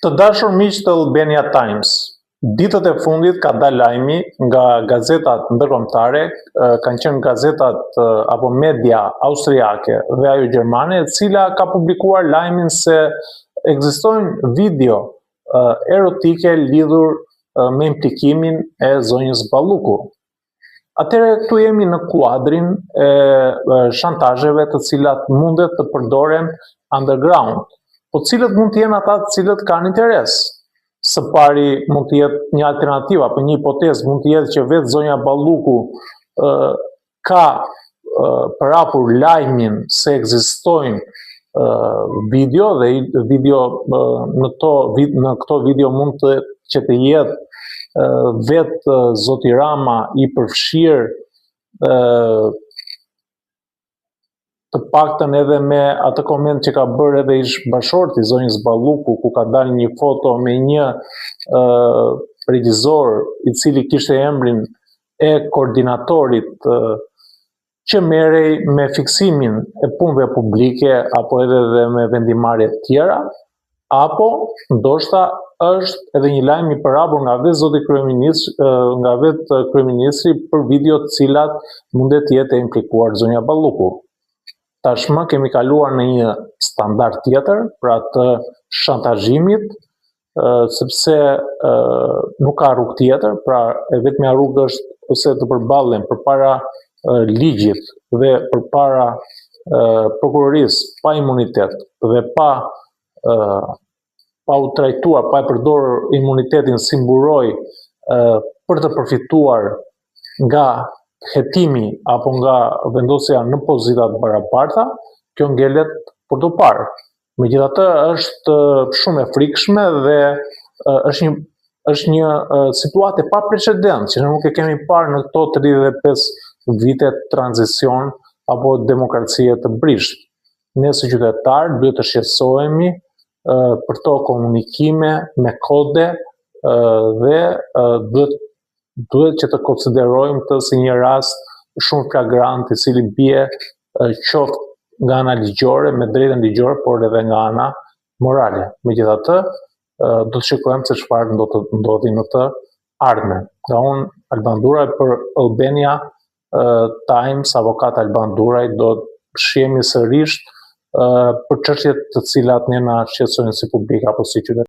Të dashur miq të Albania Times, ditët e fundit ka dalë lajmi nga gazetat ndërkombëtare, kanë qenë gazetat apo media austriake dhe ajo gjermane, e cila ka publikuar lajmin se ekzistojnë video erotike lidhur me implikimin e zonjës Balluku. Atëherë këtu jemi në kuadrin e shantazheve të cilat mundet të përdoren underground. Po cilët mund të jenë ata të cilët kanë interes? Së pari mund të jetë një alternativë apo një hipotezë mund të jetë që vetë zonja Balluku ka përhapur lajmin se ekzistojnë video dhe video në këto video mund që të jetë vetë zoti Rama i përfshirë të paktën edhe me atë koment që ka bërë edhe ish bashorti zonjës Balluku, ku ka dalë një foto me një regjizor i cili kishte emrin e koordinatorit që merrej me fiksimin e punëve publike apo edhe me vendimarrje të tjera, apo ndoshta është edhe një lajm i përhapur nga vetë zoti kryeministri për video të cilat mundet të jetë e implikuar zonja Balluku. Tashmë kemi kaluar në një standard tjetër, pra të shantazhimit, sepse nuk ka rrugë tjetër, pra e vetmja rrugë është ose të përballen përpara ligjit dhe përpara prokurorisë pa imunitet dhe pa u trajtuar, pa e përdorur imunitetin si mburoj për të përfituar nga hetimi apo nga vendosja në pozita të barabarta, kjo ngelet për të parë. Megjithatë është shumë e frikshme dhe është një situatë pa precedent që nuk e kemi parë në këto 35 vite tranzicion apo demokracie të brishtë. Ne si qytetarë duhet të shqetësohemi për këto komunikime me kode dhe duhet që të konsiderojmë të si një rast shumë flagrant i cili bie qoftë nga ana ligjore, me drejtën ligjore, por edhe nga ana morale. Megjithatë, do të shikojmë se çfarë do të ndodhi në të ardhmen. Nga unë, Alban Duraj për Albania Times, avokat Alban Duraj, do të shihemi sërish për çështjet të cilat ne na shqetësojnë si publik apo si qytetar.